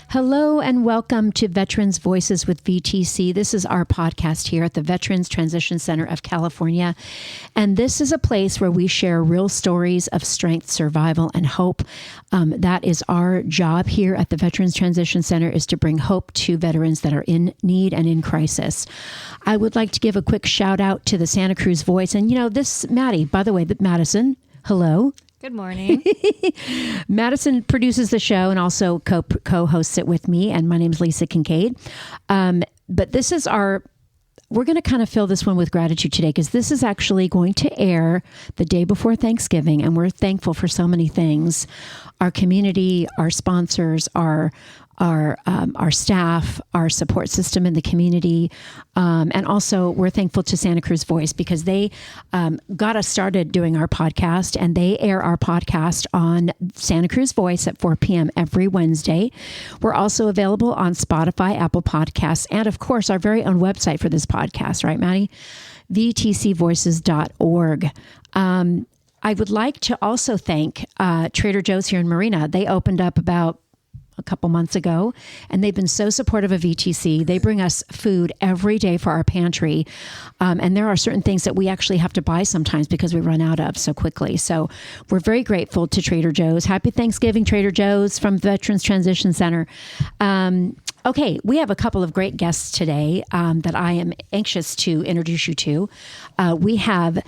Hello and welcome to Veterans Voices with VTC. This is our podcast here at the Veterans Transition Center of California. And this is a place where we share real stories of strength, survival, and hope. That is our job here at the Veterans Transition Center, is to bring hope to veterans that are in need and in crisis. I would like to give a quick shout out to the Santa Cruz Voice. And Maddie, by the way, Madison, hello. Good morning. Madison produces the show and also co-hosts it with me. And my name is Lisa Kincaid. But this is we're going to kind of fill this one with gratitude today, because this is actually going to air the day before Thanksgiving. And we're thankful for so many things. Our community, our sponsors, our staff, our support system in the community. And also we're thankful to Santa Cruz Voice, because they got us started doing our podcast, and they air our podcast on Santa Cruz Voice at 4 p.m. every Wednesday. We're also available on Spotify, Apple Podcasts, and of course our very own website for this podcast, right, Maddie? VTCvoices.org. I would like to also thank Trader Joe's here in Marina. They opened up about a couple months ago, and they've been so supportive of VTC. They bring us food every day for our pantry. And there are certain things that we actually have to buy sometimes because we run out of so quickly. So we're very grateful to Trader Joe's. Happy Thanksgiving, Trader Joe's from Veterans Transition Center. Okay, we have a couple of great guests today that I am anxious to introduce you to. We have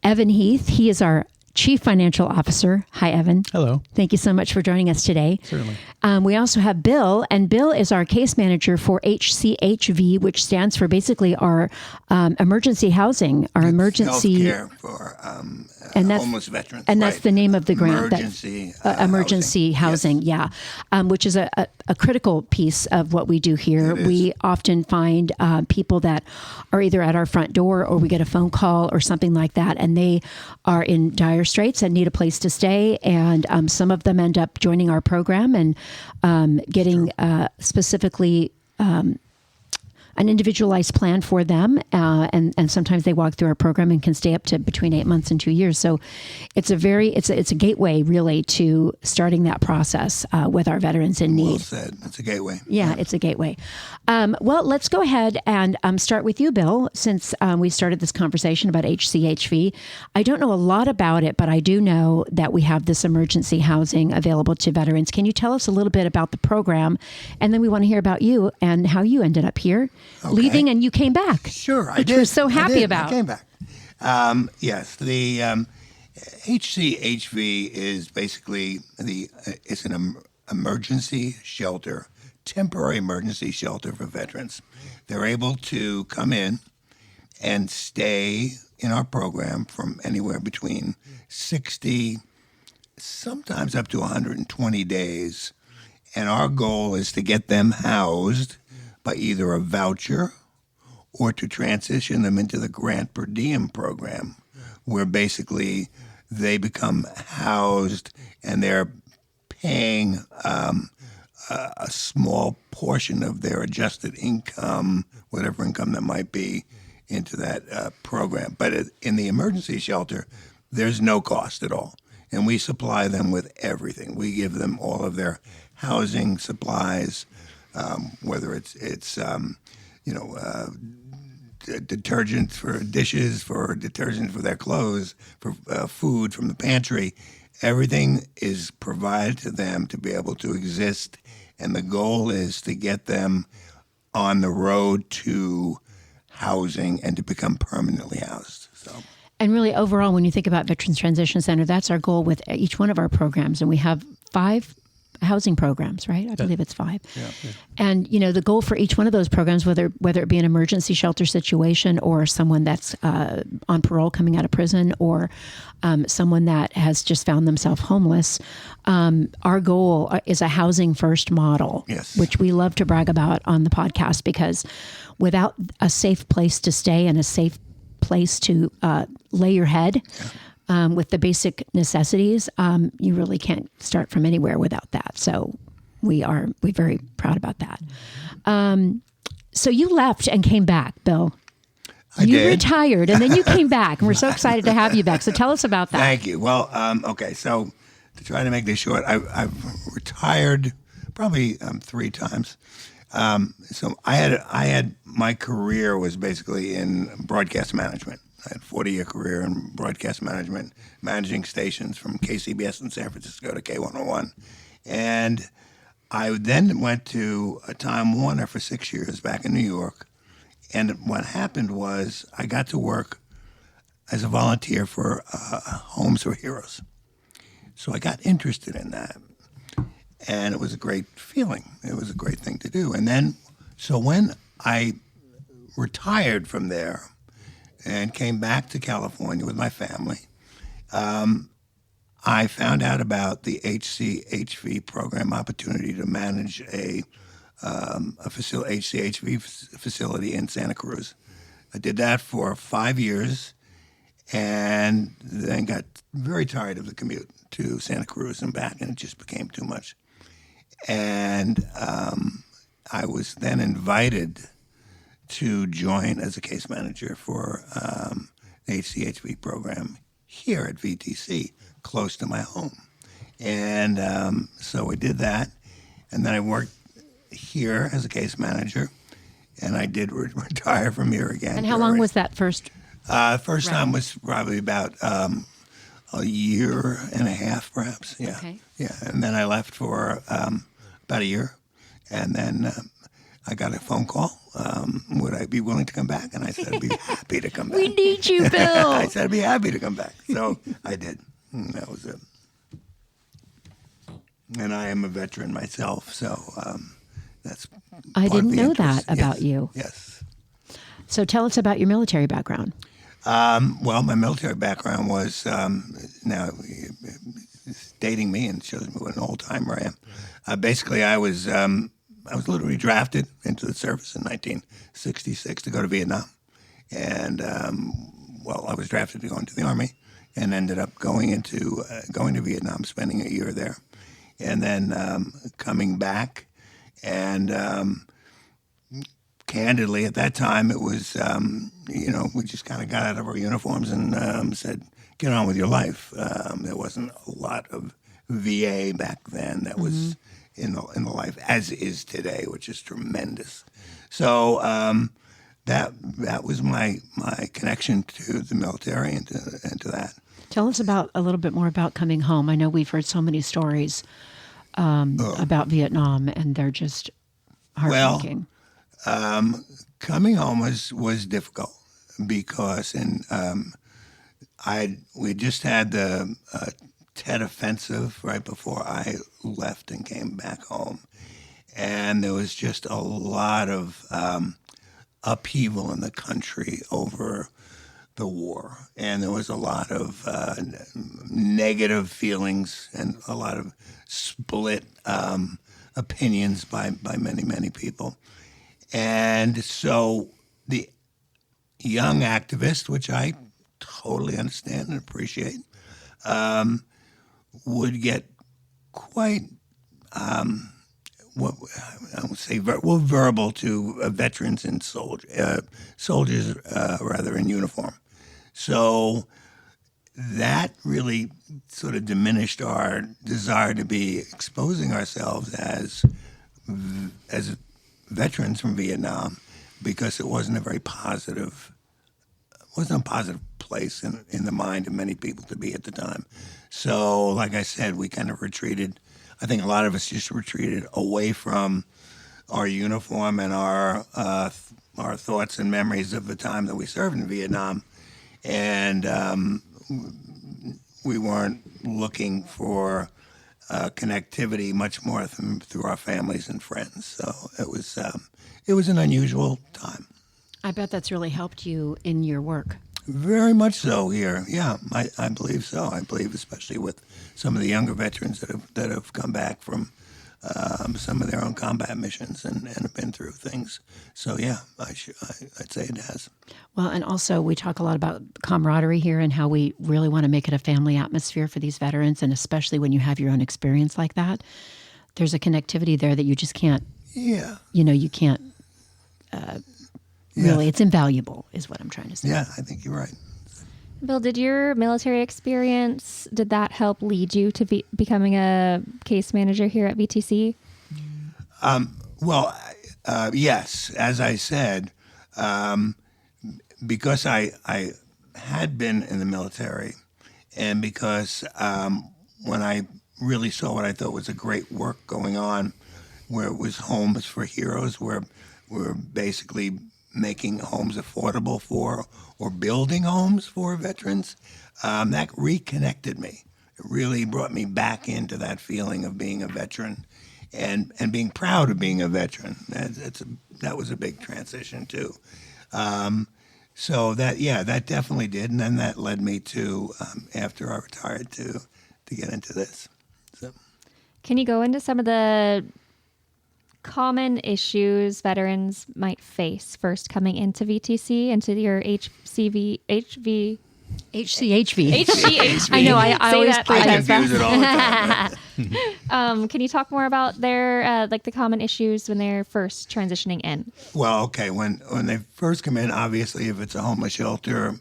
Evan Heath. He is our Chief Financial Officer. Hi, Evan. Hello. Thank you so much for joining us today. Certainly. We also have Bill, and Bill is our case manager for HCHV, which stands for basically our emergency housing, our emergency healthcare for homeless veterans. And that's the name of the grant. Emergency housing, yes. Yeah, which is a critical piece of what we do here. We often find people that are either at our front door, or we get a phone call or something like that, and they are in dire straits and need a place to stay. And some of them end up joining our program and getting specifically an individualized plan for them. And sometimes they walk through our program and can stay up to between 8 months and 2 years. So it's a gateway really to starting that process with our veterans in need. Well said. It's a gateway. Yeah, it's a gateway. Well, let's go ahead and start with you, Bill, since we started this conversation about HCHV. I don't know a lot about it, but I do know that we have this emergency housing available to veterans. Can you tell us a little bit about the program? And then we want to hear about you and how you ended up here. Okay. Leaving, and you came back. Sure, I which did. We're so happy about. I came back. Yes, the HCHV is basically it's an emergency shelter, temporary emergency shelter for veterans. They're able to come in and stay in our program from anywhere between 60, sometimes up to 120 days, and our goal is to get them housed by either a voucher or to transition them into the grant per diem program, where basically they become housed and they're paying a small portion of their adjusted income, whatever income that might be, into that program. But in the emergency shelter, there's no cost at all. And we supply them with everything. We give them all of their housing supplies, whether it's detergent for dishes, for detergent for their clothes, for food from the pantry. Everything is provided to them to be able to exist, and the goal is to get them on the road to housing and to become permanently housed. So. And really, overall, when you think about Veterans Transition Center, that's our goal with each one of our programs, and we have 5 housing programs, right? I believe it's 5. Yeah. And, the goal for each one of those programs, whether it be an emergency shelter situation or someone that's on parole coming out of prison or someone that has just found themselves homeless, our goal is a housing first model, yes, which we love to brag about on the podcast, because without a safe place to stay and a safe place to lay your head, with the basic necessities, you really can't start from anywhere without that. So we're very proud about that. So you left and came back, Bill. You retired and then you came back, and we're so excited to have you back. So tell us about that. Thank you. Well, okay. So to try to make this short, I've retired probably 3 times. So I had my career was basically in broadcast management. I had a 40-year career in broadcast management, managing stations from KCBS in San Francisco to K101. And I then went to Time Warner for 6 years back in New York. And what happened was I got to work as a volunteer for Homes for Heroes. So I got interested in that. And it was a great feeling. It was a great thing to do. And then, so when I retired from there and came back to California with my family, I found out about the HCHV program opportunity to manage a HCHV facility in Santa Cruz. I did that for 5 years and then got very tired of the commute to Santa Cruz and back, and it just became too much. And I was then invited to join as a case manager for the HCHV program here at VTC, close to my home. And so we did that. And then I worked here as a case manager, and I did retire from here again. And how long was that first? First time was probably about a year and a half, perhaps. Yeah. Okay. Yeah. And then I left for about a year. And then I got a phone call. Would I be willing to come back? And I said, I'd be happy to come back. We need you, Bill. I said, I'd be happy to come back. So I did. And that was it. And I am a veteran myself, so that's I part of didn't the know interest. that about Yes. you. Yes. So tell us about your military background. Well, my military background was now it's dating me and shows me what an old timer I am. Basically, I was literally drafted into the service in 1966 to go to Vietnam, and I was drafted to go into the Army, and ended up going to Vietnam, spending a year there, and then coming back, and candidly, at that time, it was, we just kind of got out of our uniforms and said, get on with your life. There wasn't a lot of VA back then that was in the life, as is today, which is tremendous. So that was my connection to the military and to that. Tell us a little bit more about coming home. I know we've heard so many stories about Vietnam, and they're just heartbreaking. Coming home was difficult because we just had the Tet Offensive right before I left and came back home, and there was just a lot of upheaval in the country over the war, and there was a lot of negative feelings and a lot of split opinions by many people. And so the young activist, which I totally understand and appreciate, would get quite, verbal to veterans and soldiers in uniform. So that really sort of diminished our desire to be exposing ourselves as veterans from Vietnam, because it wasn't a positive place in the mind of many people to be at the time. So, like I said, we kind of retreated. I think a lot of us just retreated away from our uniform and our thoughts and memories of the time that we served in Vietnam, and we weren't looking for connectivity much more through our families and friends. So it was an unusual time. I bet that's really helped you in your work. Very much so here. Yeah, I believe so. I believe especially with some of the younger veterans that have come back from some of their own combat missions and have been through things. So yeah, I'd say it has. Well, and also we talk a lot about camaraderie here and how we really want to make it a family atmosphere for these veterans, and especially when you have your own experience like that, there's a connectivity there that you just can't. Yeah. You can't. Really, it's invaluable, is what I'm trying to say. Yeah, I think you're right. Bill, did your military experience, did that help lead you to becoming a case manager here at VTC? Well, yes, as I said, because I had been in the military, and because when I really saw what I thought was a great work going on, where it was homes for heroes, where we're basically making homes affordable for or building homes for veterans, that reconnected me. It really brought me back into that feeling of being a veteran and being proud of being a veteran. That was a big transition too. So that definitely did, and then that led me to after I retired to get into this. So. Can you go into some of the common issues veterans might face first coming into VTC, into your HCHV? HCHV. I know. I always that I protest confuse it all the time. Can you talk more about their like the common issues when they're first transitioning in? Well, okay. When they first come in, obviously, if it's a homeless shelter,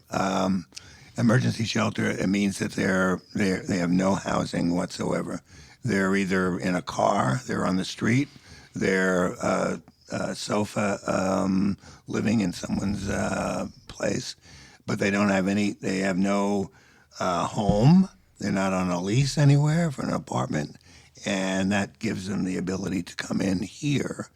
emergency shelter, it means that they have no housing whatsoever. They're either in a car, they're on the street, they're sofa living in someone's place, but they don't have any. They have no home. They're not on a lease anywhere for an apartment, and that gives them the ability to come in here.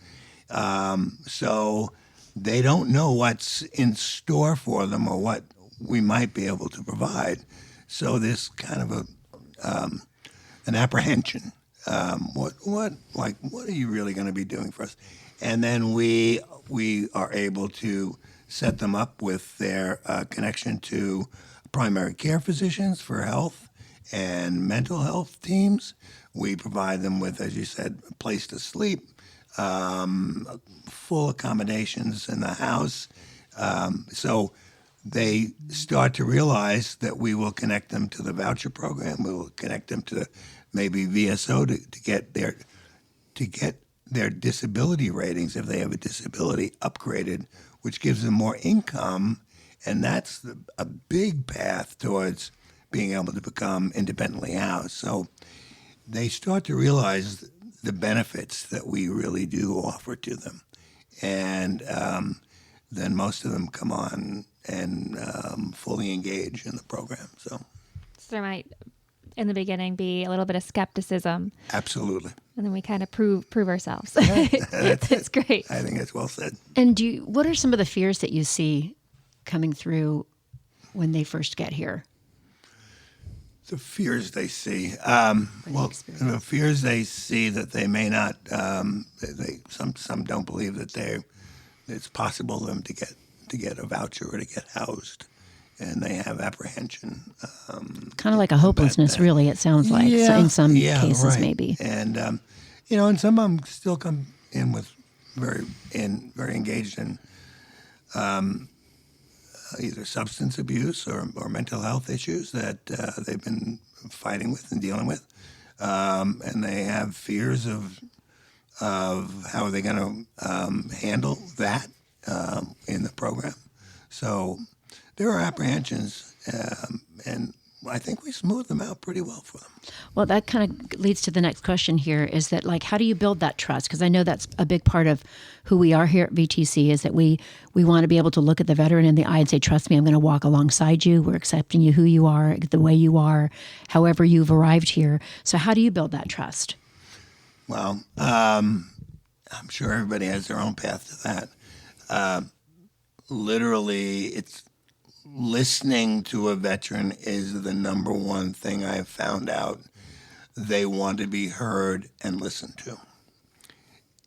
So they don't know what's in store for them or what we might be able to provide. So there's kind of an apprehension. What are you really going to be doing for us? And then we are able to set them up with their connection to primary care physicians for health and mental health teams. We provide them with, as you said, a place to sleep, full accommodations in the house. So they start to realize that we will connect them to the voucher program. We will connect them to maybe VSO to get their disability ratings if they have a disability upgraded, which gives them more income, and that's a big path towards being able to become independently housed. So they start to realize the benefits that we really do offer to them, and then most of them come on and fully engage in the program. So there might, in the beginning, be a little bit of skepticism, absolutely, and then we kind of prove ourselves. It's great. I think that's well said. And what are some of the fears that you see coming through when they first get here? The fears they see. The fears they see that they may not. Some don't believe that it's possible for them to get a voucher or to get housed, and they have apprehension. Kind of like a hopelessness, really. It sounds like in some cases, right. maybe. And and some of them still come in with very engaged in either substance abuse or mental health issues that they've been fighting with and dealing with, and they have fears of how they're going to handle that in the program. So there are apprehensions, and I think we smooth them out pretty well for them. Well, that kind of leads to the next question here is that, like, how do you build that trust? Because I know that's a big part of who we are here at VTC is that we want to be able to look at the veteran in the eye and say, trust me, I'm going to walk alongside you. We're accepting you who you are, the way you are, however you've arrived here. So how do you build that trust? Well, I'm sure everybody has their own path to that. Literally, it's listening to a veteran is the number one thing I've found out. They want to be heard and listened to.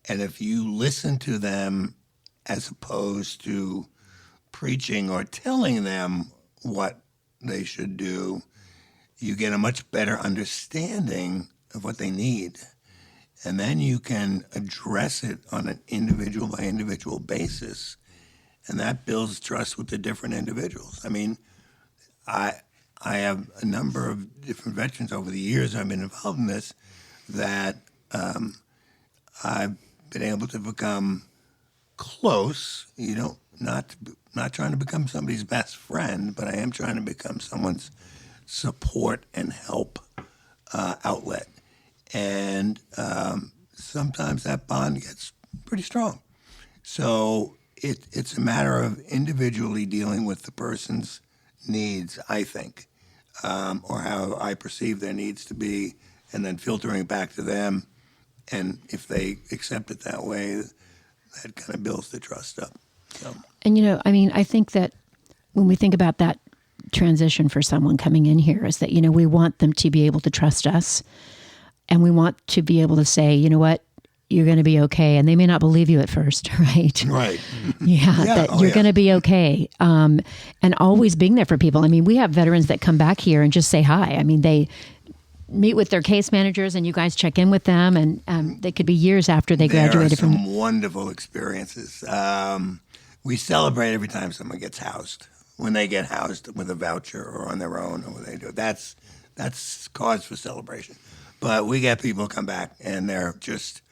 And if you listen to them as opposed to preaching or telling them what they should do, you get a much better understanding of what they need. And then you can address it on an individual by individual basis. And that builds trust with the different individuals. I mean, I have a number of different veterans over the years I've been involved in this that I've been able to become close. Not trying to become somebody's best friend, but I am trying to become someone's support and help outlet. And sometimes that bond gets pretty strong. So it's a matter of individually dealing with the person's needs, I think, or how I perceive their needs to be, and then filtering it back to them. And if they accept it that way, that kind of builds the trust up. So. And, I think that when we think about that transition for someone coming in here is that, we want them to be able to trust us, and we want to be able to say, you know what, you're going to be okay. And they may not believe you at first, right? Right. That you're going to be okay. And always being there for people. I mean, we have veterans that come back here and just say hi. I mean, they meet with their case managers and you guys check in with them, and they could be years after they graduated there are from. some wonderful experiences. We celebrate every time someone gets housed. When they get housed with a voucher or on their own, or what they do, that's cause for celebration. But we get people come back and they're just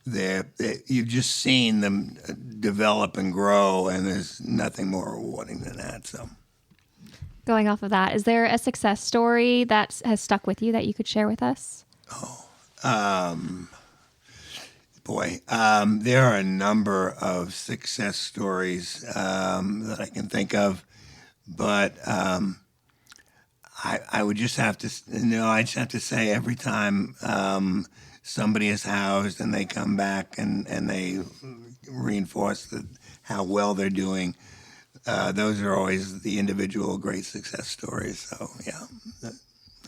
you've just seen them develop and grow, and there's nothing more rewarding than that. So, going off of that, is there a success story that has stuck with you that you could share with us? There are a number of success stories that I can think of, but I would just have to, I just have to say every time somebody is housed and they come back and they reinforce how well they're doing, those are always the individual great success stories. So, yeah,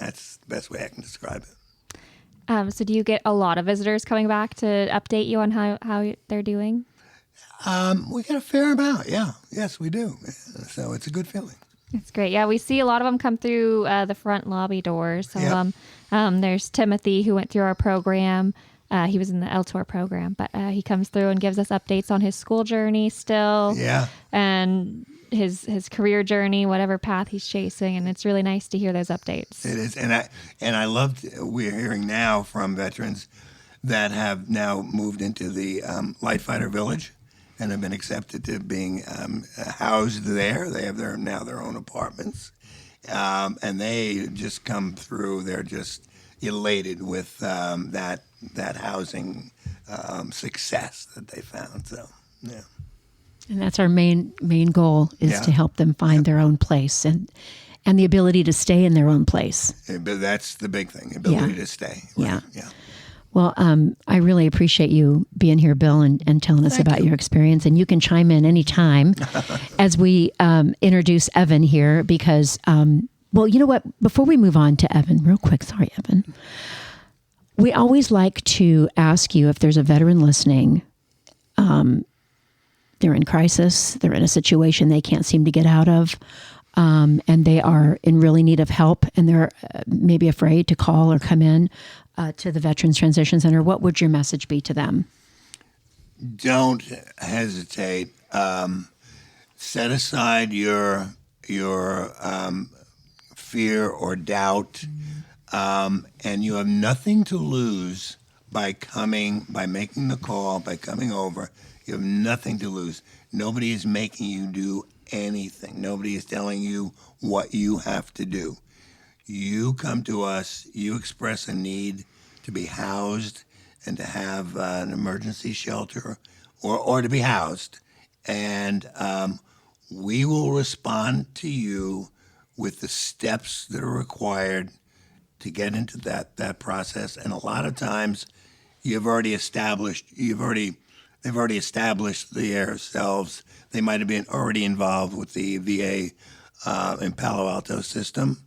that's the best way I can describe it. So do you get a lot of visitors coming back to update you on how they're doing? We get a fair amount, yeah. Yes, we do. So it's a good feeling. It's great. Yeah, we see a lot of them come through the front lobby doors. So Yep. There's Timothy, who went through our program. He was in the LTOR program, but he comes through and gives us updates on his school journey still. Yeah. And his career journey, whatever path he's chasing. And it's really nice to hear those updates. It is. And I loved, we're hearing now from veterans that have now moved into the Light Fighter Village and have been accepted to being housed there. They have now their own apartments. And they just come through. They're just elated with that housing success that they found. So, yeah. And that's our main goal is to help them find their own place and the ability to stay in their own place. But that's the big thing, ability to stay. Right? Yeah. Well, I really appreciate you being here, Bill, and telling us about your experience. And you can chime in anytime as we introduce Evan here because, well, you know what? Before we move on to Evan, real quick, sorry, Evan. We always like to ask you if there's a veteran listening. They're in crisis. They're in a situation they can't seem to get out of. And they are in really need of help. And they're maybe afraid to call or come in to the Veterans Transition Center. What would your message be to them? Don't hesitate. Set aside your fear or doubt, and you have nothing to lose by making the call, by coming over. You have nothing to lose. Nobody is making you do anything. Nobody is telling you what you have to do. You come to us, you express a need to be housed and to have an emergency shelter or to be housed. And we will respond to you with the steps that are required to get into that process. And a lot of times they've already established themselves. They might have been already involved with the VA in Palo Alto system,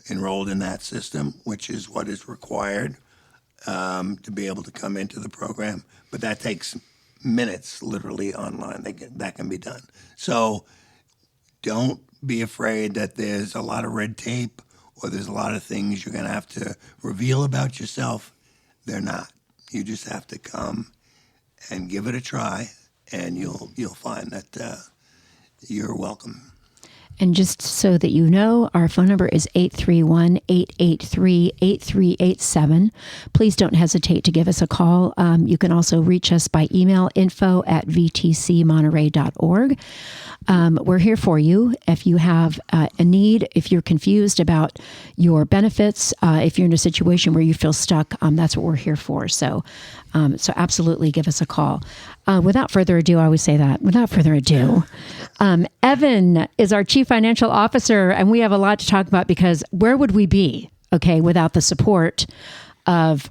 enrolled in that system, which is what is required to be able to come into the program. But that takes minutes, literally online. That can be done. So don't be afraid that there's a lot of red tape or there's a lot of things you're going to have to reveal about yourself. They're not. You just have to come and give it a try, and you'll find that you're welcome. And just so that you know, our phone number is 831-883-8387. Please don't hesitate to give us a call. You can also reach us by email, info@vtcmonterey.org. We're here for you. If you have a need, if you're confused about your benefits, if you're in a situation where you feel stuck, that's what we're here for. So absolutely give us a call. Without further ado, I always say that. Without further ado, Evan is our Chief Financial Officer, and we have a lot to talk about because where would we be, without the support of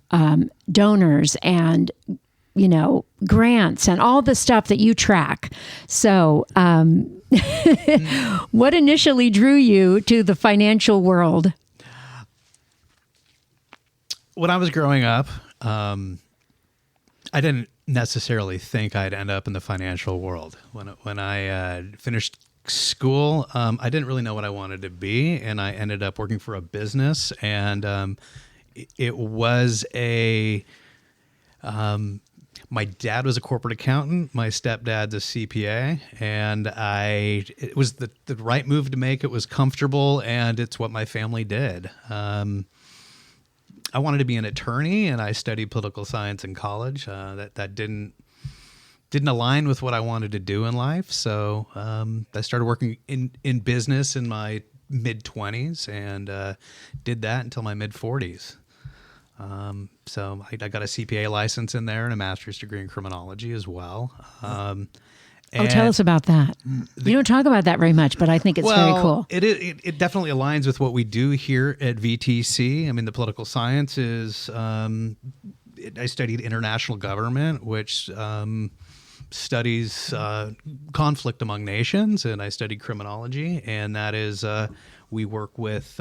donors and grants and all the stuff that you track. So what initially drew you to the financial world? When I was growing up, I didn't necessarily think I'd end up in the financial world. When I finished school, I didn't really know what I wanted to be, and I ended up working for a business, and it was my dad was a corporate accountant. My stepdad's a CPA, and it was the right move to make. It was comfortable, and it's what my family did. I wanted to be an attorney, and I studied political science in college. That didn't align with what I wanted to do in life. So I started working in business in my mid-20s and did that until my mid-40s. So I got a CPA license in there and a master's degree in criminology as well. Tell us about that. You don't talk about that very much, but I think it's very cool. It definitely aligns with what we do here at VTC. I mean, the political science is, I studied international government, which studies conflict among nations, and I studied criminology, and that is we work with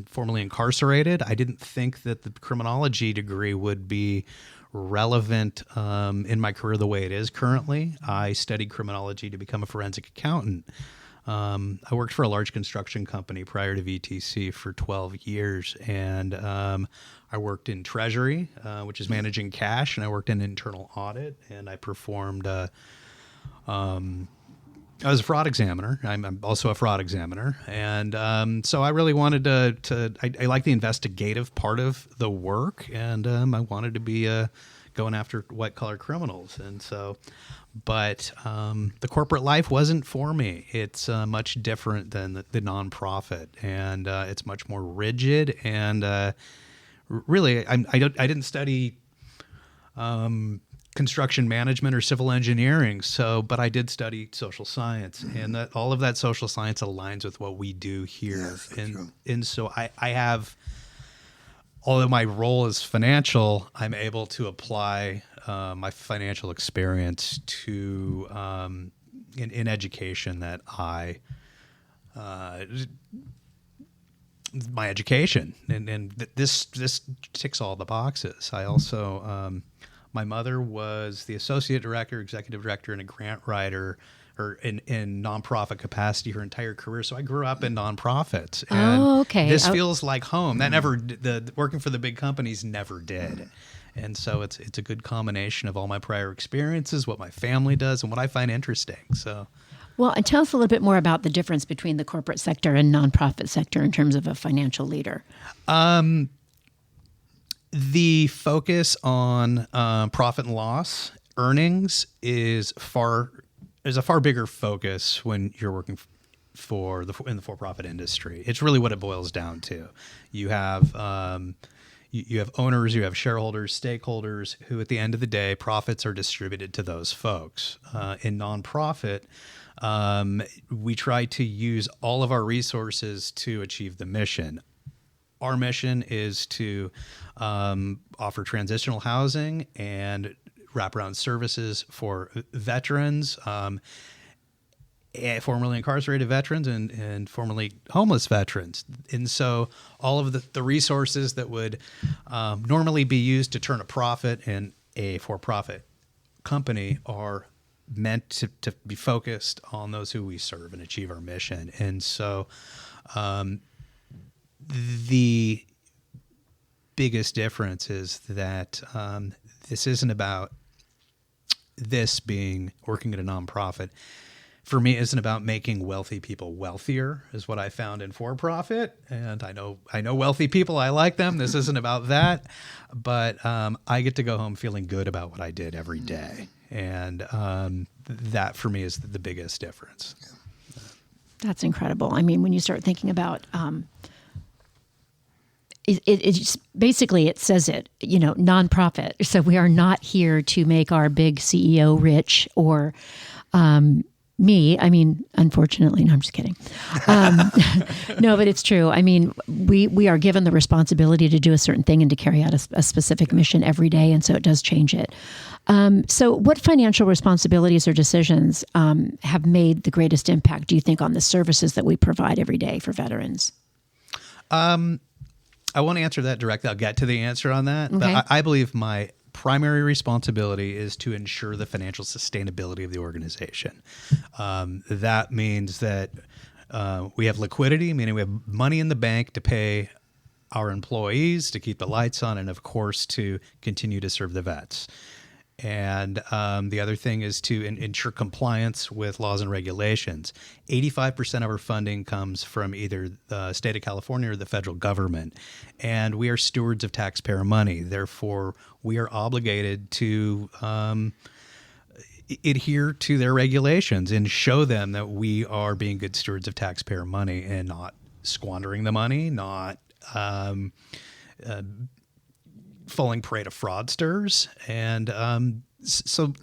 formerly incarcerated. I didn't think that the criminology degree would be relevant in my career the way it is currently. I studied criminology to become a forensic accountant. I worked for a large construction company prior to VTC for 12 years, and I worked in treasury, which is managing cash, and I worked in internal audit, and I performed I was a fraud examiner. I'm also a fraud examiner. And so I really wanted I like the investigative part of the work, and I wanted to be going after white-collar criminals. And so, but the corporate life wasn't for me. It's much different than the nonprofit, and it's much more rigid. And really, I didn't study construction management or civil engineering. But I did study social science, and that all of that social science aligns with what we do here. Yes, that's true. And so I have, although my role is financial, I'm able to apply my financial experience to in education that my education, and this ticks all the boxes. I also my mother was the associate director, executive director, and a grant writer, or in nonprofit capacity her entire career. So I grew up in nonprofits. And this feels like home. That never, the working for the big companies never did. And so it's a good combination of all my prior experiences, what my family does, and what I find interesting. So. Well, and tell us a little bit more about the difference between the corporate sector and nonprofit sector in terms of a financial leader. The focus on profit and loss earnings is a far bigger focus when you're working in the for-profit industry. It's really what it boils down to. You have you have owners, you have shareholders, stakeholders, who at the end of the day, profits are distributed to those folks. In nonprofit, we try to use all of our resources to achieve the mission. Our mission is to offer transitional housing and wraparound services for veterans, formerly incarcerated veterans and formerly homeless veterans. And so all of the resources that would normally be used to turn a profit in a for-profit company are meant to be focused on those who we serve and achieve our mission. And so the biggest difference is that this isn't about this being working at a nonprofit for me isn't about making wealthy people wealthier, is what I found in for-profit. And I know wealthy people, I like them. This isn't about that, but I get to go home feeling good about what I did every day. And that for me is the biggest difference. That's incredible. I mean, when you start thinking about it's basically, it says it, nonprofit. So we are not here to make our big CEO rich or me. I mean, unfortunately, no, I'm just kidding. No, but it's true. I mean, we are given the responsibility to do a certain thing and to carry out a specific mission every day. And so it does change it. So what financial responsibilities or decisions have made the greatest impact, do you think, on the services that we provide every day for veterans? I won't answer that directly. I'll get to the answer on that. Okay. But I believe my primary responsibility is to ensure the financial sustainability of the organization. That means that we have liquidity, meaning we have money in the bank to pay our employees, to keep the lights on, and of course to continue to serve the vets. And the other thing is to ensure compliance with laws and regulations. 85% of our funding comes from either the state of California or the federal government. And we are stewards of taxpayer money. Therefore, we are obligated to adhere to their regulations and show them that we are being good stewards of taxpayer money and not squandering the money, not falling prey to fraudsters. And so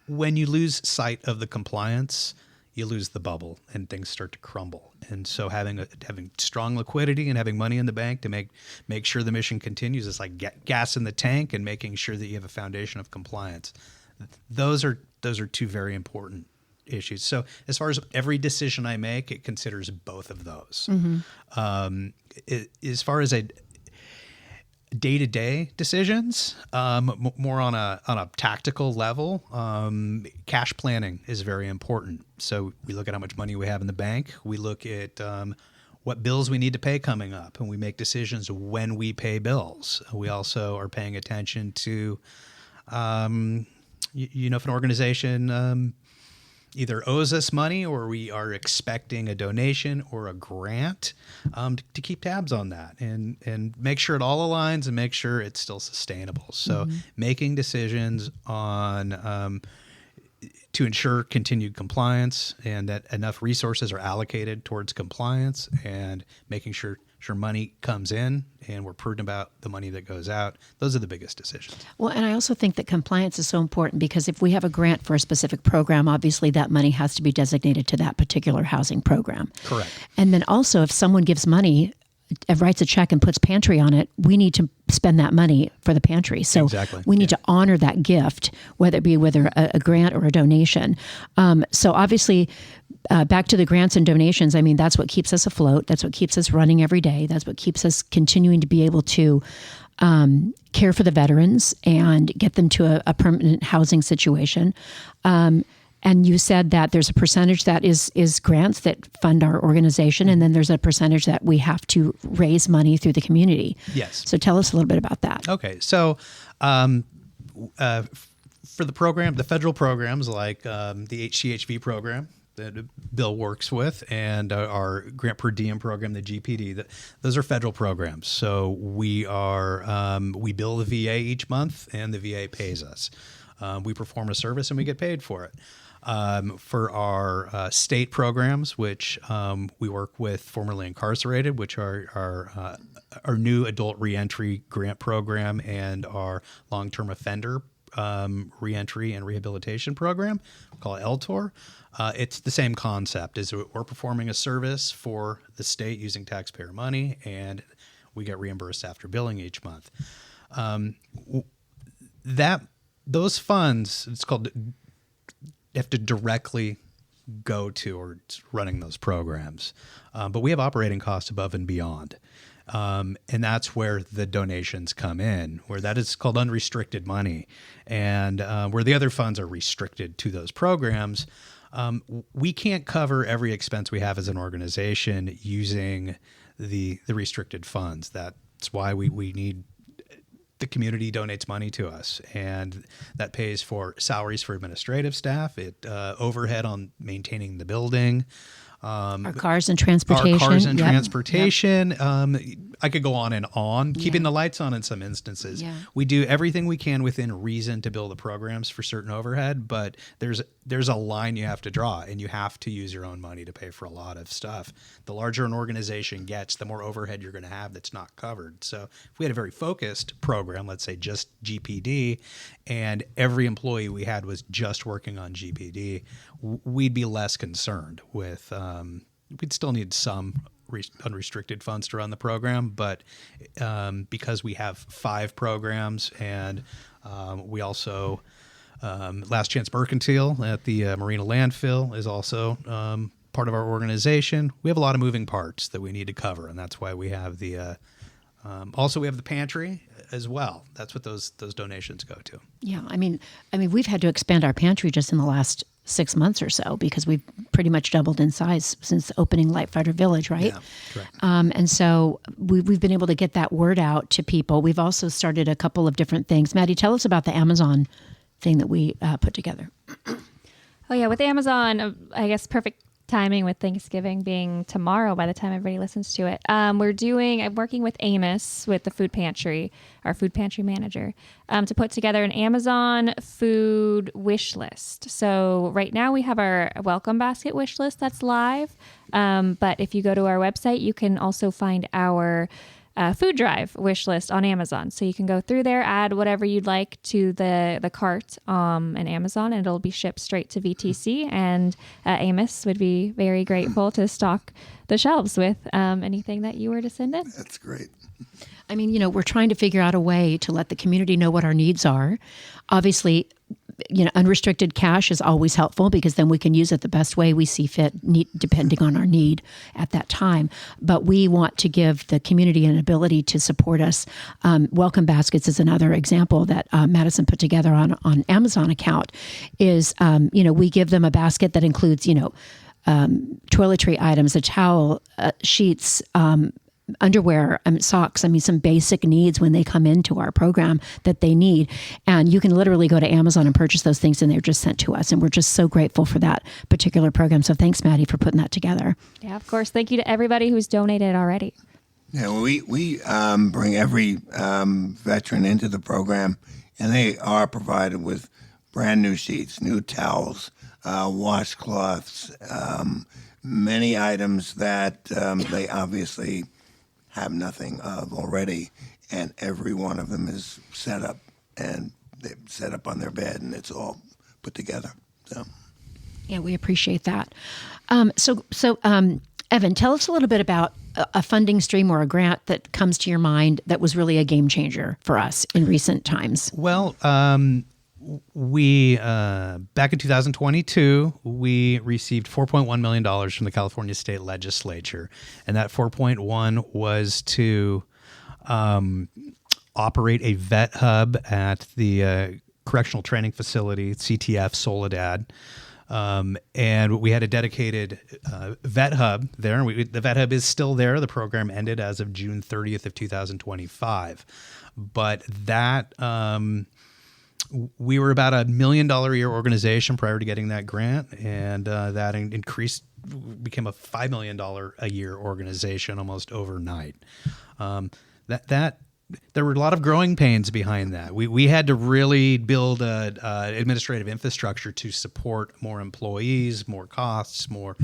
when you lose sight of the compliance, you lose the bubble and things start to crumble. And so having strong liquidity and having money in the bank to make sure the mission continues is like gas in the tank, and making sure that you have a foundation of compliance. Those are two very important issues. So as far as every decision I make, it considers both of those. Mm-hmm. As far as day-to-day decisions, more on a tactical level, cash planning is very important. So we look at how much money we have in the bank. We look at what bills we need to pay coming up, and we make decisions when we pay bills. We also are paying attention to, if an organization either owes us money or we are expecting a donation or a grant, to keep tabs on that and make sure it all aligns and make sure it's still sustainable. So making decisions on to ensure continued compliance and that enough resources are allocated towards compliance, and making sure money comes in and we're prudent about the money that goes out. Those are the biggest decisions. Well, and I also think that compliance is so important, because if we have a grant for a specific program, obviously that money has to be designated to that particular housing program. Correct. And then also, if someone gives money, writes a check and puts pantry on it, we need to spend that money for the pantry. So we need to honor that gift, whether it be whether a grant or a donation. So obviously, back to the grants and donations, I mean, that's what keeps us afloat. That's what keeps us running every day. That's what keeps us continuing to be able to care for the veterans and get them to a permanent housing situation. And you said that there's a percentage that is grants that fund our organization, and then there's a percentage that we have to raise money through the community. Yes. So tell us a little bit about that. Okay. So for the program, the federal programs like the HCHV program that Bill works with, and our grant per diem program, the GPD, those are federal programs. So we bill the VA each month, and the VA pays us. We perform a service and we get paid for it. For our state programs, which we work with formerly incarcerated, which are our new adult reentry grant program and our long-term offender reentry and rehabilitation program, we call it LTOR. It's the same concept. Is we're performing a service for the state using taxpayer money, and we get reimbursed after billing each month. Those funds, it's called, have to directly go to or running those programs. But we have operating costs above and beyond. And that's where the donations come in, where that is called unrestricted money. And where the other funds are restricted to those programs, we can't cover every expense we have as an organization using the restricted funds. That's why we need the community donates money to us, and that pays for salaries for administrative staff, overhead on maintaining the building, Our cars and transportation. our cars and Yep. transportation. I could go on and on, keeping the lights on in some instances. Yeah. We do everything we can within reason to build the programs for certain overhead, but there's a line you have to draw, and you have to use your own money to pay for a lot of stuff. The larger an organization gets, the more overhead you're going to have that's not covered. So if we had a very focused program, let's say just GPD, and every employee we had was just working on GPD, we'd be less concerned with, we'd still need some unrestricted funds to run the program, but because we have 5 programs, and we also Last Chance Mercantile at the Marina Landfill is also part of our organization. We have a lot of moving parts that we need to cover, and that's why we have the also we have the pantry as well. That's what those donations go to. Yeah, I mean, we've had to expand our pantry just in the last 6 months or so because we've pretty much doubled in size since opening Lightfighter Village, right? Yeah, correct. And so we've been able to get that word out to people. We've also started a couple of different things. Maddie, tell us about the Amazon thing that we put together. Oh yeah, with Amazon, I guess perfect timing with Thanksgiving being tomorrow by the time everybody listens to it. I'm working with Amos with the food pantry, our food pantry manager, to put together an Amazon food wish list. So right now we have our welcome basket wish list that's live. But if you go to our website, you can also find our food drive wish list on Amazon. So you can go through there, add whatever you'd like to the cart on Amazon, and it'll be shipped straight to VTC. And Amos would be very grateful to stock the shelves with anything that you were to send in. That's great. I mean, we're trying to figure out a way to let the community know what our needs are. Obviously, unrestricted cash is always helpful because then we can use it the best way we see fit, depending on our need at that time. But we want to give the community an ability to support us. Welcome Baskets is another example that Madison put together on Amazon account. Is we give them a basket that includes toiletry items, a towel, sheets, underwear, socks, some basic needs when they come into our program that they need. And you can literally go to Amazon and purchase those things, and they're just sent to us. And we're just so grateful for that particular program. So thanks, Maddie, for putting that together. Yeah, of course. Thank you to everybody who's donated already. Yeah, we bring every veteran into the program, and they are provided with brand new sheets, new towels, washcloths, many items that they obviously have nothing of already, and every one of them is set up, and they're set up on their bed, and it's all put together. So, Yeah, we appreciate that. So Evan, tell us a little bit about a funding stream or a grant that comes to your mind that was really a game changer for us in recent times. Well, we back in 2022, we received $4.1 million from the California State Legislature, and that 4.1 was to operate a vet hub at the Correctional Training Facility, CTF Soledad. And we had a dedicated vet hub there. The vet hub is still there. The program ended as of June 30th of 2025. But that we were about $1 million a year organization prior to getting that grant, and that increased, became a $5 million a year organization almost overnight. There were a lot of growing pains behind that. We had to really build a administrative infrastructure to support more employees, more costs, more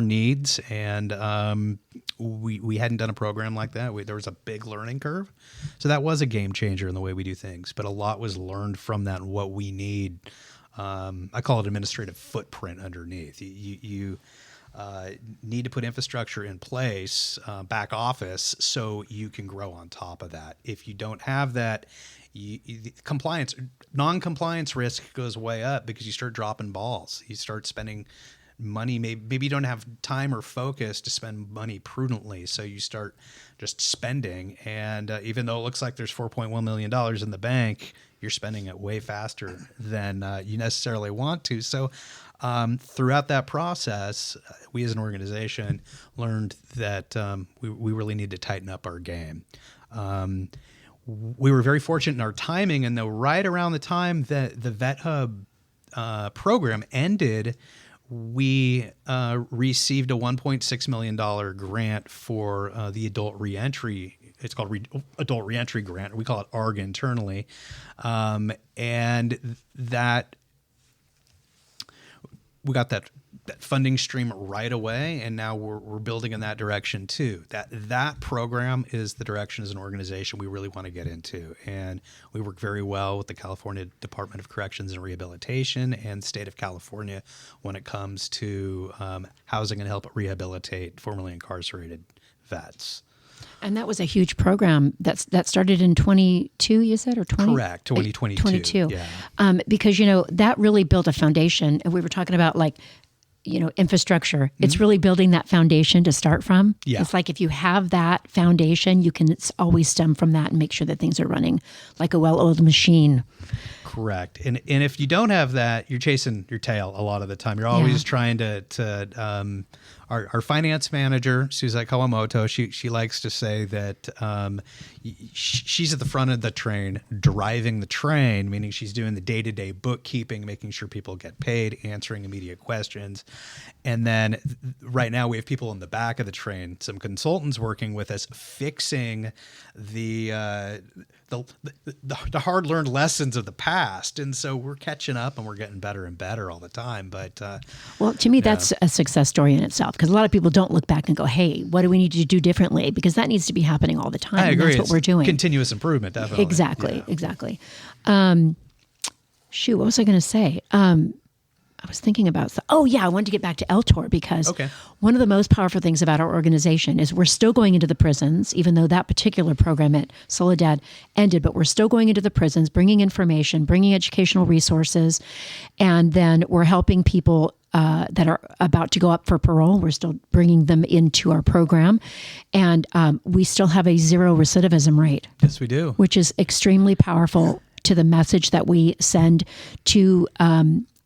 needs, and we hadn't done a program like that. There was a big learning curve, so that was a game changer in the way we do things. But a lot was learned from that and what we need. I call it administrative footprint underneath. You need to put infrastructure in place, back office, so you can grow on top of that. If you don't have that, non-compliance risk goes way up because you start dropping balls. You start spending money. Maybe you don't have time or focus to spend money prudently, so you start just spending. And even though it looks like there's $4.1 million in the bank, you're spending it way faster than you necessarily want to. So throughout that process, we as an organization learned that we really need to tighten up our game. we were very fortunate in our timing, and though right around the time that the Vet Hub program ended, we received a $1.6 million grant for the adult reentry. It's called Adult Reentry Grant. We call it ARG internally. And that we got that funding stream right away, and now we're building in that direction too. That program is the direction as an organization we really want to get into, and we work very well with the California Department of Corrections and Rehabilitation and state of California when it comes to housing and help rehabilitate formerly incarcerated vets. And that was a huge program that started in 22, you said, or 20? Correct, 2022. 22. Yeah. Because, that really built a foundation. And we were talking about infrastructure. It's really building that foundation to start from. Yeah. It's like if you have that foundation, you can always stem from that and make sure that things are running like a well-oiled machine. Correct. And if you don't have that, you're chasing your tail a lot of the time. You're always trying to our finance manager, Suzette Kawamoto, she likes to say that she's at the front of the train, driving the train, meaning she's doing the day-to-day bookkeeping, making sure people get paid, answering immediate questions. And then right now we have people in the back of the train, some consultants working with us, fixing the hard-learned lessons of the past. And so we're catching up and we're getting better and better all the time. But well, to me, that's a success story in itself, because a lot of people don't look back and go, hey, what do we need to do differently? Because that needs to be happening all the time. I agree. And that's what we're doing. Continuous improvement, definitely. Exactly. Shoot, what was I going to say? I was thinking about, I wanted to get back to LTOR because one of the most powerful things about our organization is we're still going into the prisons, even though that particular program at Soledad ended, but we're still going into the prisons, bringing information, bringing educational resources, and then we're helping people that are about to go up for parole. We're still bringing them into our program, and we still have a 0 recidivism rate. Yes, we do. Which is extremely powerful to the message that we send to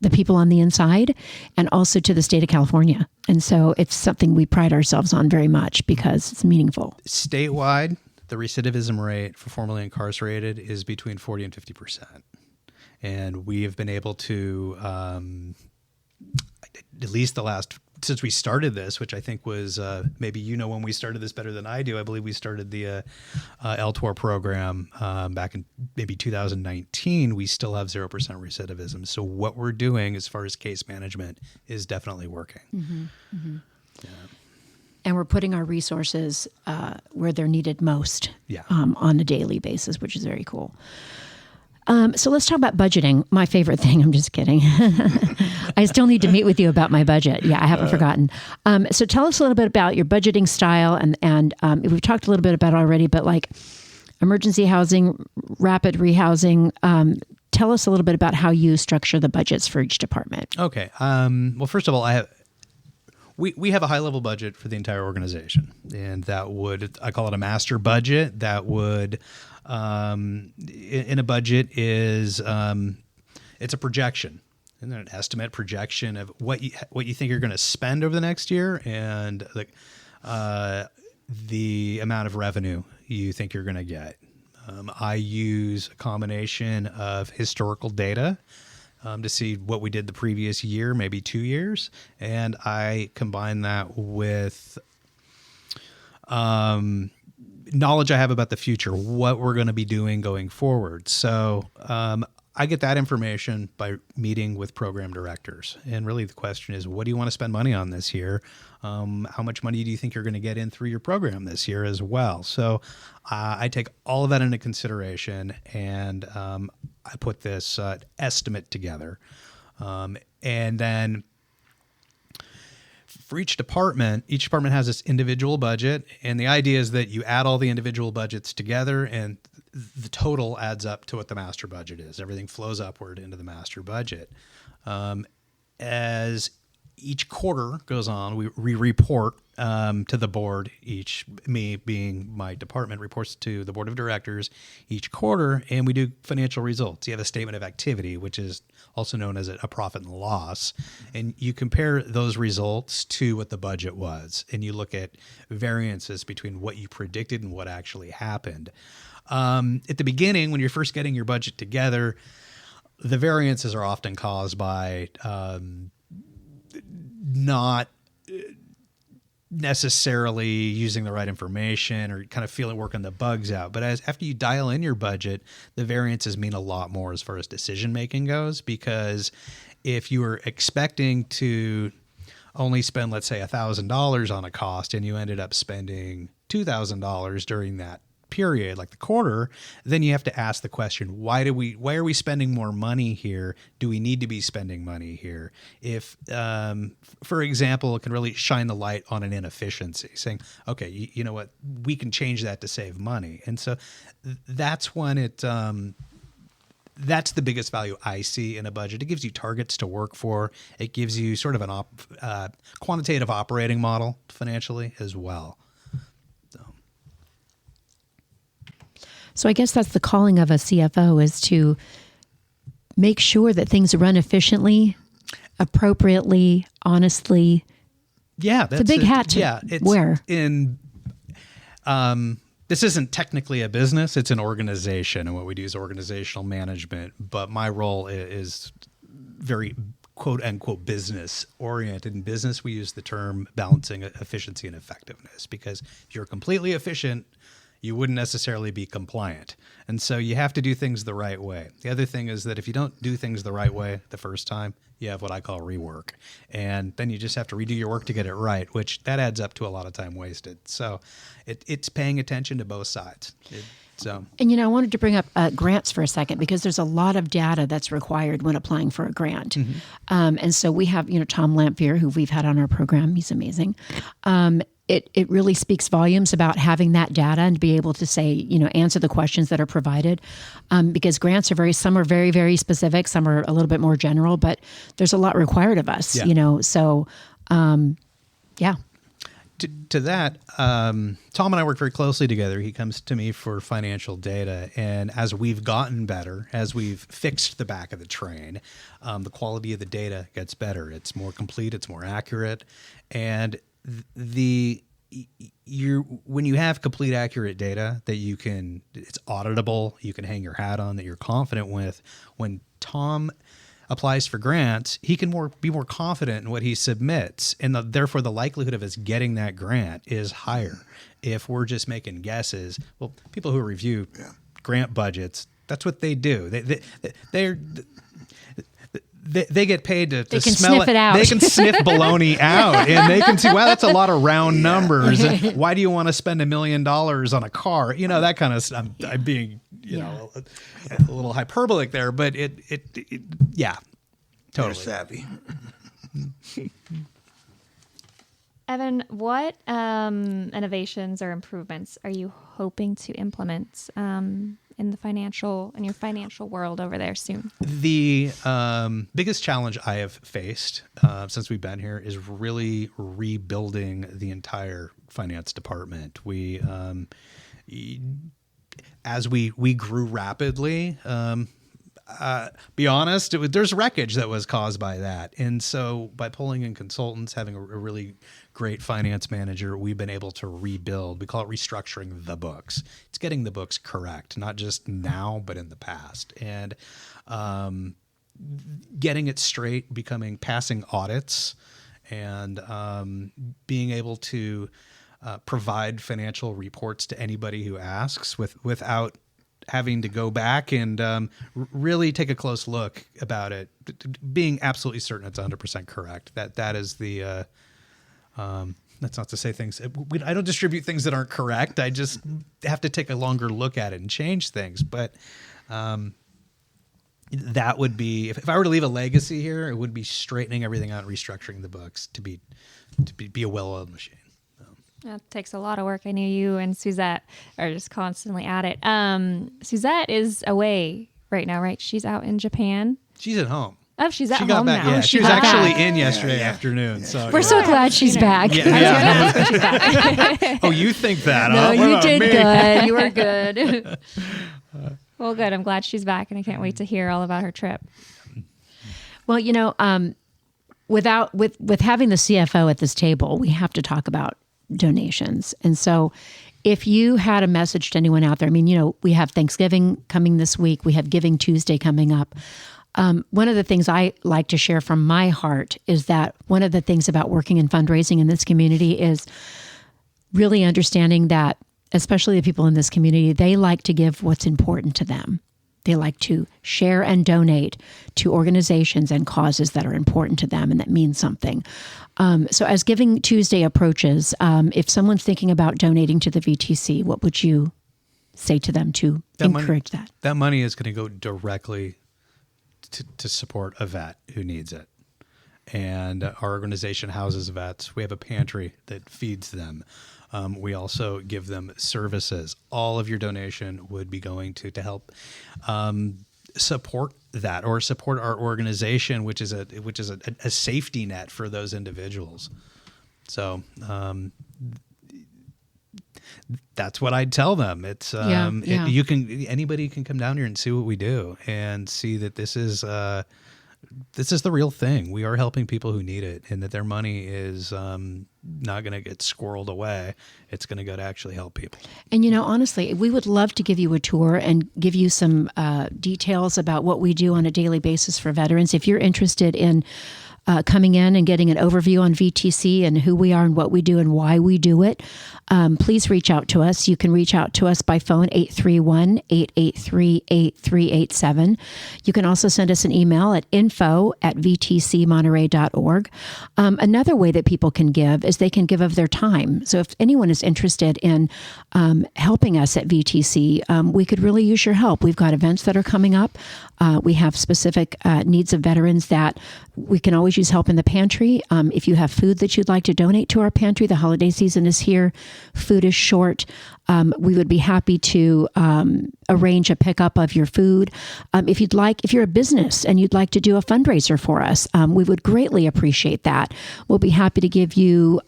the people on the inside and also to the state of California. And so it's something we pride ourselves on very much because it's meaningful. Statewide, the recidivism rate for formerly incarcerated is between 40 and 50%. And we have been able to, at least since we started this, which I think was maybe when we started this better than I do. I believe we started the LTOR program back in maybe 2019. We still have 0% recidivism. So what we're doing as far as case management is definitely working. Mm-hmm. Mm-hmm. Yeah. And we're putting our resources where they're needed most on a daily basis, which is very cool. So let's talk about budgeting. My favorite thing. I'm just kidding. I still need to meet with you about my budget. Yeah, I haven't forgotten. So tell us a little bit about your budgeting style, and we've talked a little bit about it already, but like emergency housing, rapid rehousing. Tell us a little bit about how you structure the budgets for each department. Okay. Well, first of all, we have a high level budget for the entire organization, and I call it a master budget. That would in a budget is it's a projection, and then an estimate projection of what you think you're going to spend over the next year, and the amount of revenue you think you're going to get. I use a combination of historical data to see what we did the previous year, maybe 2 years, and I combine that with knowledge I have about the future, what we're going to be doing going forward. So I get that information by meeting with program directors. And really the question is, what do you want to spend money on this year? How much money do you think you're going to get in through your program this year as well? So I take all of that into consideration, and I put this estimate together. And then for each department has this individual budget, and the idea is that you add all the individual budgets together, and the total adds up to what the master budget is. Everything flows upward into the master budget. As each quarter goes on, we report to the board. Me being my department reports to the board of directors each quarter, and we do financial results. You have a statement of activity, which is also known as a profit and loss, and you compare those results to what the budget was, and you look at variances between what you predicted and what actually happened. At the beginning, when you're first getting your budget together, the variances are often caused by not necessarily using the right information or kind of working the bugs out. But after you dial in your budget, the variances mean a lot more as far as decision making goes, because if you were expecting to only spend, let's say, $1,000 on a cost and you ended up spending $2,000 during that period, like the quarter, then you have to ask the question, why are we spending more money here? Do we need to be spending money here? If, for example, it can really shine the light on an inefficiency, saying, okay, you know what, we can change that to save money. And so that's when that's the biggest value I see in a budget. It gives you targets to work for. It gives you sort of an quantitative operating model financially as well. So I guess that's the calling of a CFO, is to make sure that things run efficiently, appropriately, honestly. Yeah, it's a big hat to wear. This isn't technically a business; it's an organization, and what we do is organizational management. But my role is very quote unquote business oriented. In business, we use the term balancing efficiency and effectiveness, because if you're completely efficient, you wouldn't necessarily be compliant. And so you have to do things the right way. The other thing is that if you don't do things the right way the first time, you have what I call rework. And then you just have to redo your work to get it right, which that adds up to a lot of time wasted. So it's paying attention to both sides. And I wanted to bring up grants for a second, because there's a lot of data that's required when applying for a grant. Mm-hmm. And so we have, Tom Lamphere, who we've had on our program. He's amazing. It really speaks volumes about having that data and to be able to say, answer the questions that are provided, because grants some are very, very specific. Some are a little bit more general, but there's a lot required of us, so, yeah. To that, Tom and I work very closely together. He comes to me for financial data. And as we've gotten better, as we've fixed the back of the train, the quality of the data gets better. It's more complete. It's more accurate. And when you have complete, accurate data that it's auditable, you can hang your hat on, that you're confident with, when Tom applies for grants, he can be more confident in what he submits, and therefore the likelihood of us getting that grant is higher. If we're just making guesses, well, people who review grant budgets, that's what they do. They get paid to smell sniff it out. They can sniff baloney out, and they can see, wow, that's a lot of round numbers. Why do you want to spend $1 million on a car? That kind of stuff. I'm being, a little hyperbolic there, but it totally savvy. Evan, what innovations or improvements are you hoping to implement in your financial world over there soon? The biggest challenge I have faced since we've been here is really rebuilding the entire finance department. As we grew rapidly, be honest, there's wreckage that was caused by that. And so by pulling in consultants, having a really great finance manager, we've been able to rebuild. We call it restructuring the books. It's getting the books correct, not just now, but in the past. And getting it straight, passing audits, and being able to provide financial reports to anybody who asks without having to go back and really take a close look about it, being absolutely certain it's 100% correct. That is the that's not to say things. I don't distribute things that aren't correct. I just have to take a longer look at it and change things. But that would be, if I were to leave a legacy here, it would be straightening everything out, and restructuring the books to be a well-oiled machine. That takes a lot of work. I know you and Suzette are just constantly at it. Suzette is away right now, right? She's out in Japan. She's at home. Oh, she's at home home back, now. Yeah, she was actually in yesterday afternoon. So we're so glad she's back. Oh, you think that? No, you did good. You were good. Well, good. I'm glad she's back, and I can't wait to hear all about her trip. Well, with having the CFO at this table, we have to talk about donations. And so if you had a message to anyone out there, I mean, we have Thanksgiving coming this week. We have Giving Tuesday coming up. One of the things I like to share from my heart is that one of the things about working in fundraising in this community is really understanding that, especially the people in this community, they like to give what's important to them. They like to share and donate to organizations and causes that are important to them and that mean something. So as Giving Tuesday approaches, if someone's thinking about donating to the VTC, what would you say to them to encourage that? That money is going to go directly to support a vet who needs it. And our organization houses vets. We have a pantry that feeds them. We also give them services. All of your donation would be going to help support that, or support our organization, which is a safety net for those individuals. So that's what I'd tell them. It's anybody can come down here and see what we do and see that this is the real thing. We are helping people who need it, and that their money is not going to get squirreled away. It's going to go to actually help people. And, honestly, we would love to give you a tour and give you some details about what we do on a daily basis for veterans. If you're interested in coming in and getting an overview on VTC and who we are and what we do and why we do it, please reach out to us. You can reach out to us by phone, 831-883-8387. You can also send us an email at info@vtcmonterey.org. Another way that people can give is they can give of their time. So if anyone is interested in helping us at VTC, we could really use your help. We've got events that are coming up. We have specific needs of veterans that we can always use help in the pantry. If you have food that you'd like to donate to our pantry, the holiday season is here. Food is short. We would be happy to arrange a pickup of your food. If you're a business and you'd like to do a fundraiser for us, we would greatly appreciate that. We'll be happy to give you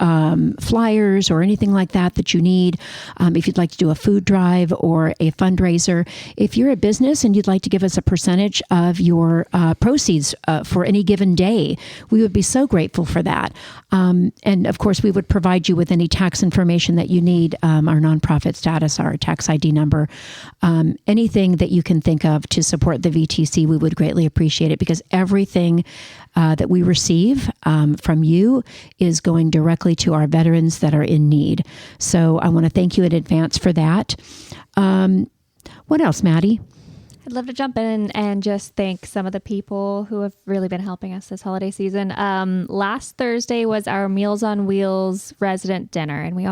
flyers or anything like that you need. If you'd like to do a food drive or a fundraiser, if you're a business and you'd like to give us a percentage of your proceeds for any given day, we would be so grateful for that. And of course, we would provide you with any tax information that you need, our nonprofit status, our tax ID number, anything that you can think of to support the VTC. We would greatly appreciate it, because everything that we receive from you is going directly to our veterans that are in need. So I want to thank you in advance for that. What else, Maddie? I'd love to jump in and just thank some of the people who have really been helping us this holiday season. Last Thursday was our Meals on Wheels resident dinner, and we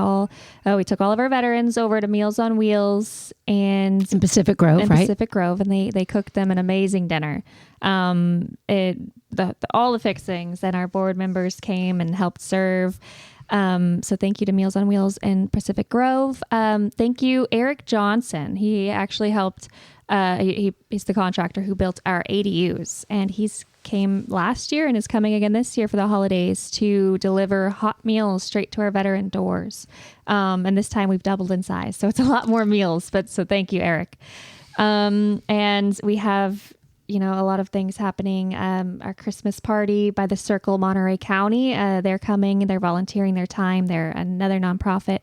took all of our veterans over to Meals on Wheels and in Pacific Grove, right? Pacific Grove, and they cooked them an amazing dinner. All the fixings, and our board members came and helped serve. So thank you to Meals on Wheels in Pacific Grove. Thank you, Eric Johnson. He actually helped. He's the contractor who built our ADUs, and he's came last year and is coming again this year for the holidays to deliver hot meals straight to our veteran doors. And this time we've doubled in size, so it's a lot more meals. So thank you, Eric. And we have a lot of things happening. Our Christmas party by the Circle, Monterey County. They're coming. They're volunteering their time. They're another nonprofit.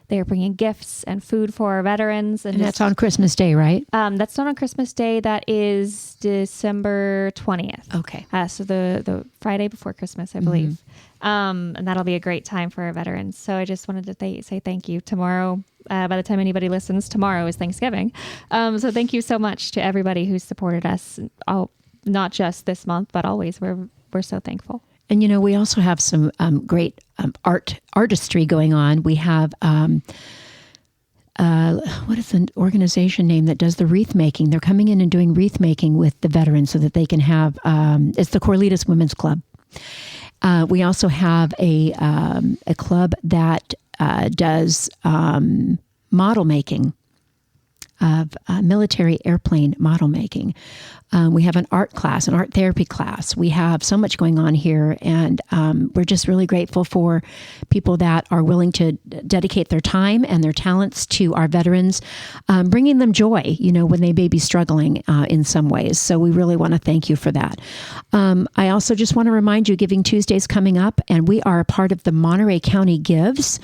They're bringing gifts and food for our veterans. And that's on Christmas Day, right? That's not on Christmas Day. That is December 20th. Okay. So the Friday before Christmas, I believe. And that'll be a great time for our veterans. So I just wanted to say thank you. Tomorrow, by the time anybody listens, tomorrow is Thanksgiving. So thank you so much to everybody who's supported us, not just this month, but always. We're so thankful. And, we also have some great artistry going on. We have, what is the organization name that does the wreath making? They're coming in and doing wreath making with the veterans so that they can have, it's the Corlitas Women's Club. We also have a club that does model making. of military airplane model making. We have an art class, an art therapy class. We have so much going on here, and we're just really grateful for people that are willing to dedicate their time and their talents to our veterans, bringing them joy, when they may be struggling in some ways. So we really want to thank you for that. I also just want to remind you, Giving Tuesday's coming up, and we are a part of the Monterey County Gives,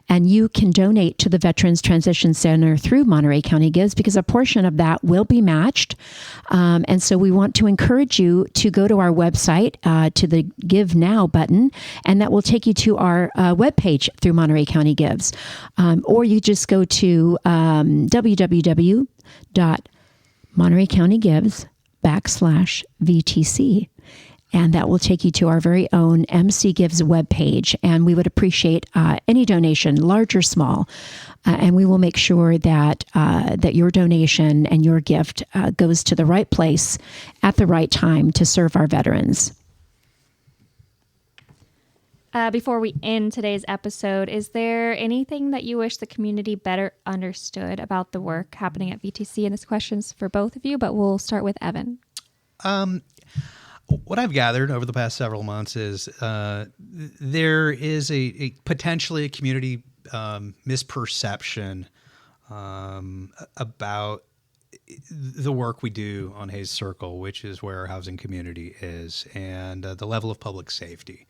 and you can donate to the Veterans Transition Center through Monterey County Gives, because a portion of that will be matched. And so we want to encourage you to go to our website, to the Give Now button, and that will take you to our webpage through Monterey County Gives. Or you just go to www.montereycountygives.com/VTC. And that will take you to our very own MC Gives webpage. And we would appreciate any donation, large or small. And we will make sure that that your donation and your gift goes to the right place at the right time to serve our veterans. Before we end today's episode, is there anything that you wish the community better understood about the work happening at VTC? And this question's for both of you, but we'll start with Evan. What I've gathered over the past several months is there is a potentially a community misperception about the work we do on Hayes Circle, which is where our housing community is, and the level of public safety.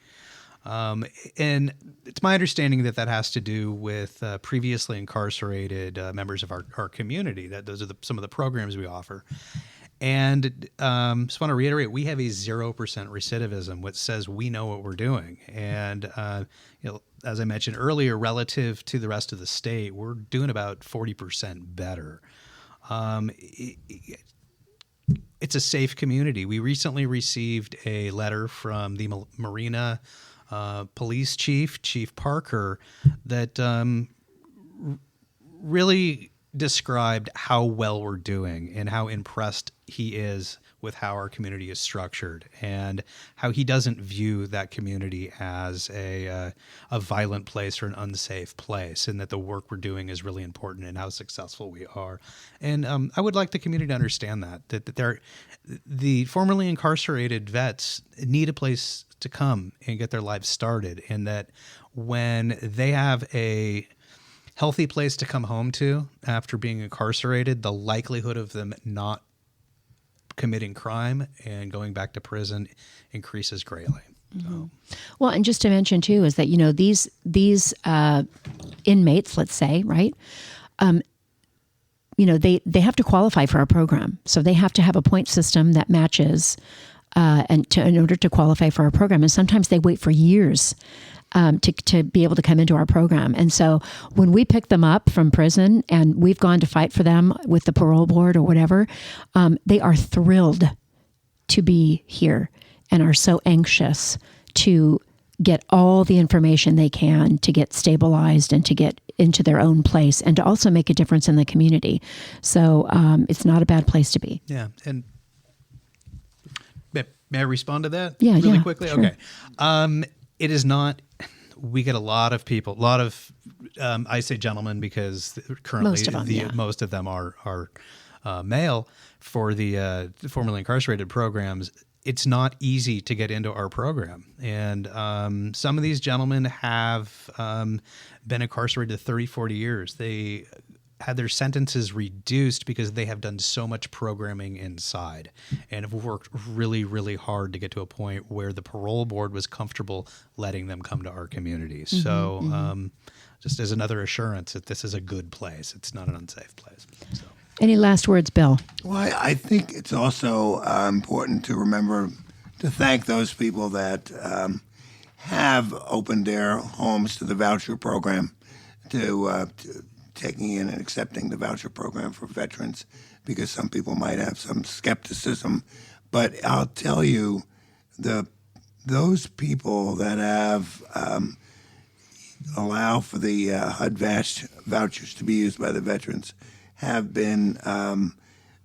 And it's my understanding that has to do with previously incarcerated members of our community. That those are some of the programs we offer. And just want to reiterate, we have a 0% recidivism, which says we know what we're doing. And as I mentioned earlier, relative to the rest of the state, we're doing about 40% better. It's a safe community. We recently received a letter from the Marina Police Chief Parker, that really described how well we're doing and how impressed he is with how our community is structured, and how he doesn't view that community as a violent place or an unsafe place, and that the work we're doing is really important and how successful we are. And I would like the community to understand that the formerly incarcerated vets need a place to come and get their lives started, and that when they have a healthy place to come home to after being incarcerated, the likelihood of them not committing crime and going back to prison increases greatly. So. Well, and just to mention too is that these inmates, let's say, right? They have to qualify for our program, so they have to have a point system that matches, in order to qualify for our program. And sometimes they wait for years to be able to come into our program. And so when we pick them up from prison and we've gone to fight for them with the parole board or whatever, they are thrilled to be here and are so anxious to get all the information they can to get stabilized and to get into their own place and to also make a difference in the community. So it's not a bad place to be. Yeah. And may I respond to that really quickly? Sure. Okay. It is not. We get a lot of people, I say gentlemen because currently most of them are male for the formerly incarcerated programs. It's not easy to get into our program. And some of these gentlemen have been incarcerated 30, 40 years. They had their sentences reduced because they have done so much programming inside and have worked really, really hard to get to a point where the parole board was comfortable letting them come to our community. So just as another assurance that this is a good place. It's not an unsafe place. So. Any last words, Bill? Well, I think it's also important to remember to thank those people that have opened their homes to the voucher program, to taking in and accepting the voucher program for veterans, because some people might have some skepticism. But I'll tell you, those people that have allow for the HUD vouchers to be used by the veterans have been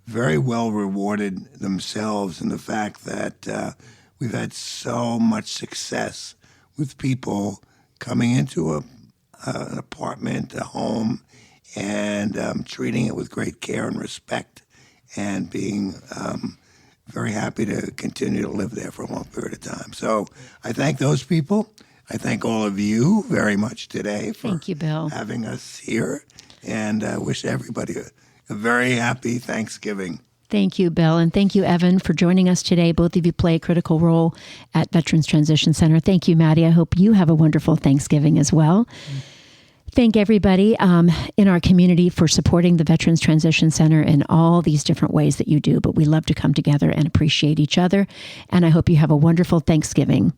very well rewarded themselves in the fact that we've had so much success with people coming into an apartment, a home, and treating it with great care and respect, and being very happy to continue to live there for a long period of time. So I thank those people. I thank all of you very much today for Thank you, Bill. having us here, and I wish everybody a very happy Thanksgiving. Thank you, Bill. And thank you, Evan, for joining us today. Both of you play a critical role at Veterans Transition Center. Thank you, Maddie. I hope you have a wonderful Thanksgiving as well. Thank everybody in our community for supporting the Veterans Transition Center in all these different ways that you do. But we love to come together and appreciate each other. And I hope you have a wonderful Thanksgiving.